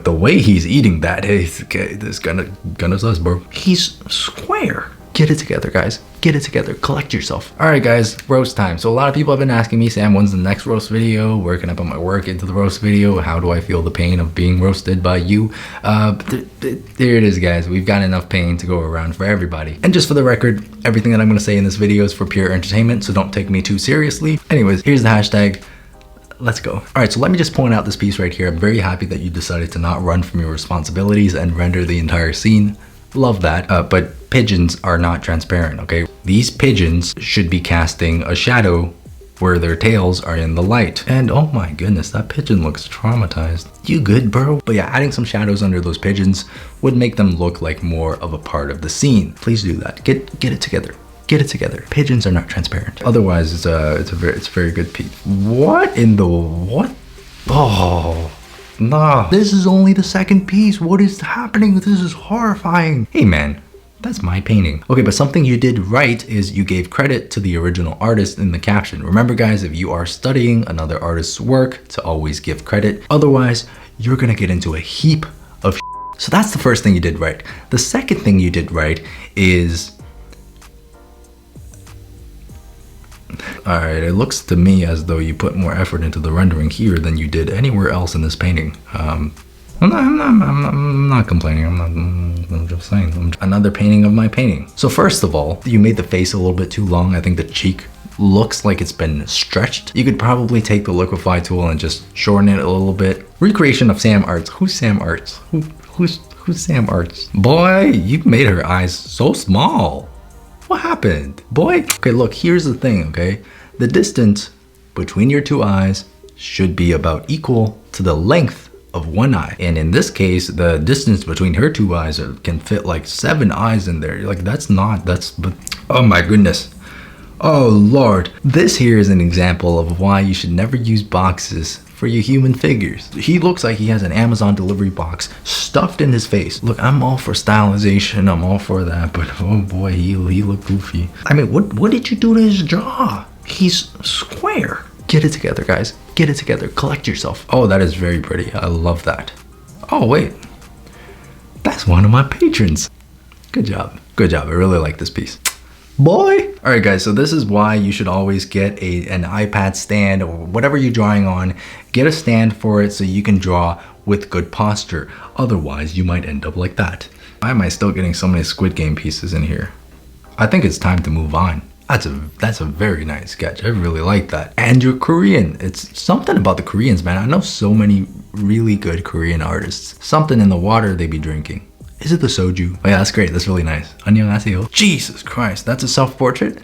The way he's eating that, it's gonna sus, bro. He's square. Get it together, guys. Get it together. Collect yourself. All right, guys, roast time. So a lot of people have been asking me, Sam, when's the next roast video? Where can I put my work into the roast video? How do I feel the pain of being roasted by you? There it is, guys. We've got enough pain to go around for everybody. And just for the record, everything that I'm gonna say in this video is for pure entertainment, so don't take me too seriously. Anyways, here's the hashtag. Let's go. All right, so let me just point out this piece right here. I'm very happy that you decided to not run from your responsibilities and render the entire scene. Love that, but pigeons are not transparent, okay? These pigeons should be casting a shadow where their tails are in the light. And oh my goodness, that pigeon looks traumatized. You good, bro? But yeah, adding some shadows under those pigeons would make them look like more of a part of the scene. Please do that. Get it together. Get it together. Pigeons are not transparent. Otherwise, it's a very good piece. What in the what? Oh. Nah, this is only the second piece. What is happening? This is horrifying. Hey man, that's my painting. Okay, but something you did right is you gave credit to the original artist in the caption. Remember guys, if you are studying another artist's work, to always give credit. Otherwise, you're gonna get into a heap of shit. So that's the first thing you did right. The second thing you did right is, all right, it looks to me as though you put more effort into the rendering here than you did anywhere else in this painting. I'm not complaining. I'm just saying. Another painting of my painting. So first of all, you made the face a little bit too long. I think the cheek looks like it's been stretched. You could probably take the liquify tool and just shorten it a little bit. Recreation of Sam Arts. Who's Sam Arts? Who's Sam Arts? Boy, you made her eyes so small. What happened, boy? Okay, look, here's the thing, okay? The distance between your two eyes should be about equal to the length of one eye. And in this case, the distance between her two eyes can fit like 7 eyes in there. Like but oh my goodness. Oh Lord. This here is an example of why you should never use boxes for your human figures. He looks like he has an Amazon delivery box stuffed in his face. Look, I'm all for stylization, I'm all for that, but oh boy, he looked goofy. I mean, what did you do to his jaw? He's square. Get it together, guys. Get it together. Collect yourself. Oh, that is very pretty. I love that. Oh wait, that's one of my patrons. Good job. Good job. I really like this piece. Boy. All right guys, so this is why you should always get an iPad stand or whatever you're drawing on. Get a stand for it so you can draw with good posture. Otherwise, you might end up like that. Why am I still getting so many Squid Game pieces in here? I think it's time to move on. That's a very nice sketch. I really like that. And you're Korean. It's something about the Koreans, man. I know so many really good Korean artists. Something in the water they be drinking. Is it the soju? Oh yeah, that's great. That's really nice. 안녕하세요. Jesus Christ, that's a self-portrait?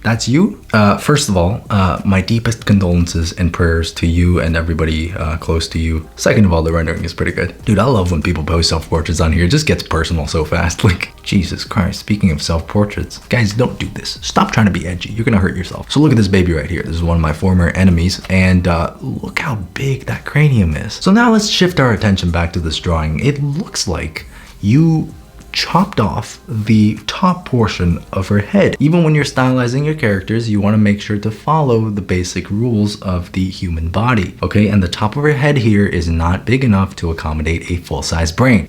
That's you? First of all, my deepest condolences and prayers to you and everybody close to you. Second of all, the rendering is pretty good. Dude, I love when people post self-portraits on here. It just gets personal so fast. Like, Jesus Christ, speaking of self-portraits, guys, don't do this. Stop trying to be edgy. You're gonna hurt yourself. So look at this baby right here. This is one of my former enemies, and look how big that cranium is. So now let's shift our attention back to this drawing. It looks like you chopped off the top portion of her head. Even when you're stylizing your characters, you want to make sure to follow the basic rules of the human body, okay? And the top of her head here is not big enough to accommodate a full-size brain.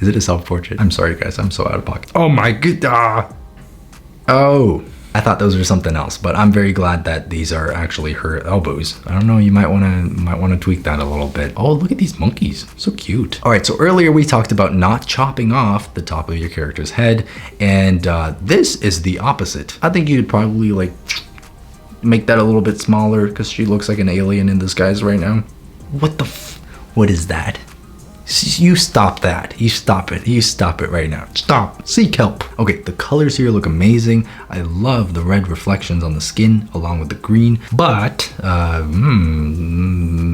Is it a self-portrait? I'm sorry guys, I'm so out of pocket. Oh my god. Oh, I thought those were something else, but I'm very glad that these are actually her elbows. I don't know, you might want to tweak that a little bit. Oh, look at these monkeys, so cute. All right, so earlier we talked about not chopping off the top of your character's head, and this is the opposite. I think you'd probably like make that a little bit smaller because she looks like an alien in disguise right now. What the what is that? You stop that. You stop it. You stop it right now. Stop. Seek help. Okay, the colors here look amazing. I love the red reflections on the skin along with the green, but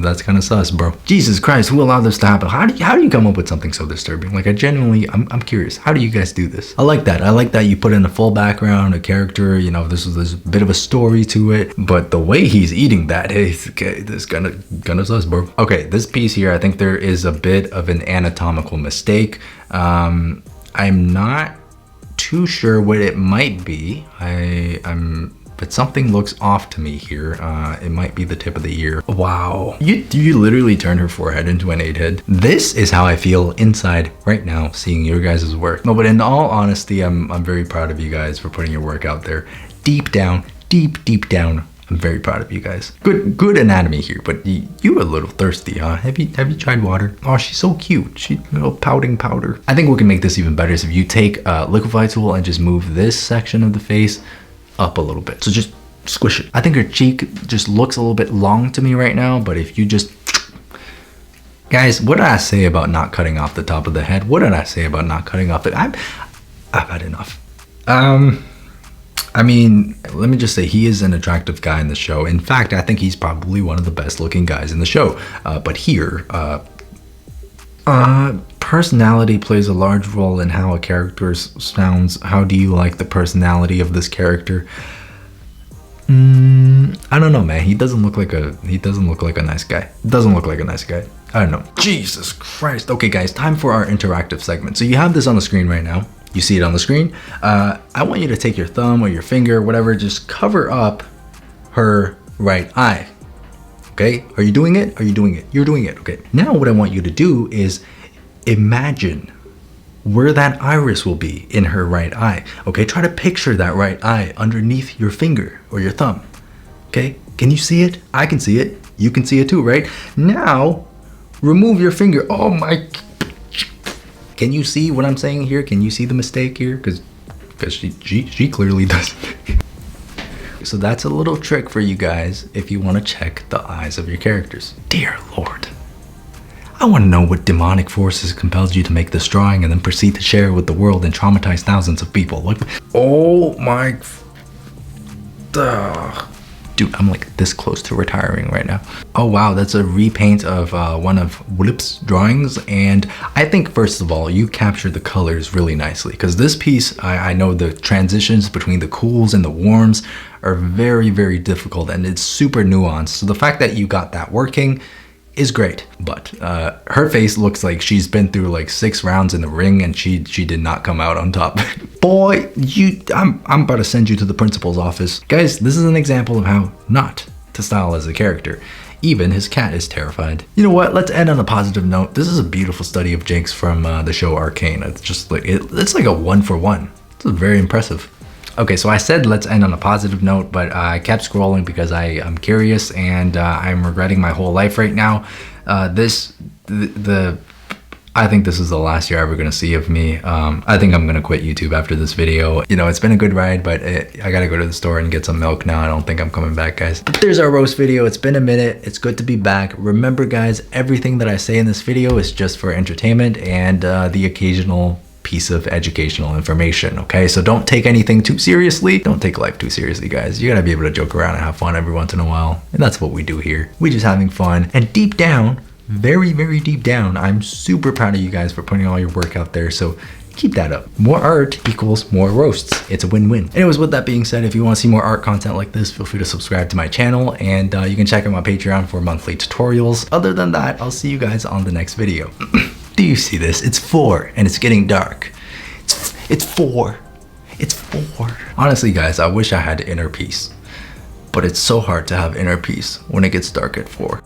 that's kind of sus, bro. Jesus Christ, who allowed this to happen? How do you come up with something so disturbing? Like, I'm curious. How do you guys do this? I like that. I like that you put in a full background, a character, you know, there's a bit of a story to it, but the way he's eating that, this gonna sus, bro. Okay, this piece here, I think there is a bit of an anatomical mistake. I'm not too sure what it might be. I'm but something looks off to me here. It might be the tip of the ear. Wow. You literally turned her forehead into an 8-head. This is how I feel inside right now, seeing your guys' work. No, but in all honesty, I'm very proud of you guys for putting your work out there. Deep down, deep down, I'm very proud of you guys. Good anatomy here, but you a little thirsty, huh? Have you tried water? Oh, she's so cute. She's a little pouting powder. I think we can make this even better. So if you take a liquify tool and just move this section of the face up a little bit. So just squish it. I think her cheek just looks a little bit long to me right now, but if you just... Guys, what did I say about not cutting off the top of the head? What did I say about not cutting off the... I've had enough. I mean, let me just say he is an attractive guy in the show. In fact, I think he's probably one of the best looking guys in the show. But here, personality plays a large role in how a character sounds. How do you like the personality of this character? I don't know, man. He doesn't look like a nice guy. Doesn't look like a nice guy. I don't know. Jesus Christ. Okay, guys, time for our interactive segment. So you have this on the screen right now. You see it on the screen. I want you to take your thumb or your finger, whatever, just cover up her right eye. Okay, are you doing it? Are you doing it? You're doing it. Okay, now what I want you to do is imagine where that iris will be in her right eye. Okay, try to picture that right eye underneath your finger or your thumb. Okay, can you see it? I can see it. You can see it too, right? Now, remove your finger. Oh my... Can you see what I'm saying here? Can you see the mistake here? Because she clearly doesn't. So that's a little trick for you guys if you want to check the eyes of your characters. Dear Lord. I want to know what demonic forces compelled you to make this drawing and then proceed to share it with the world and traumatize thousands of people. Look. Oh my... Dude, I'm like this close to retiring right now. Oh wow, that's a repaint of one of Whip's drawings, and I think first of all you captured the colors really nicely, because this piece, I know the transitions between the cools and the warms are very difficult, and it's super nuanced. So the fact that you got that working is great, but her face looks like she's been through like 6 rounds in the ring and she did not come out on top. Boy, I'm about to send you to the principal's office. Guys, this is an example of how not to style as a character. Even his cat is terrified. You know what, let's end on a positive note. This is a beautiful study of Jinx from the show Arcane. It's just like, it's like a 1-for-1. It's very impressive. Okay, so I said let's end on a positive note, but I kept scrolling because I'm curious and I'm regretting my whole life right now. I think this is the last you're ever gonna see of me. I think I'm gonna quit YouTube after this video. You know, it's been a good ride, but I gotta go to the store and get some milk now. I don't think I'm coming back, guys. But there's our roast video. It's been a minute. It's good to be back. Remember, guys, everything that I say in this video is just for entertainment and the occasional piece of educational information, okay? So don't take anything too seriously. Don't take life too seriously, guys. You gotta be able to joke around and have fun every once in a while. And that's what we do here. We're just having fun. And deep down, very deep down, I'm super proud of you guys for putting all your work out there. So keep that up. More art equals more roasts. It's a win-win. Anyways, with that being said, if you want to see more art content like this, feel free to subscribe to my channel, and you can check out my Patreon for monthly tutorials. Other than that, I'll see you guys on the next video. Do you see this? It's 4 and it's getting dark. It's 4. It's 4. Honestly, guys, I wish I had inner peace, but it's so hard to have inner peace when it gets dark at 4.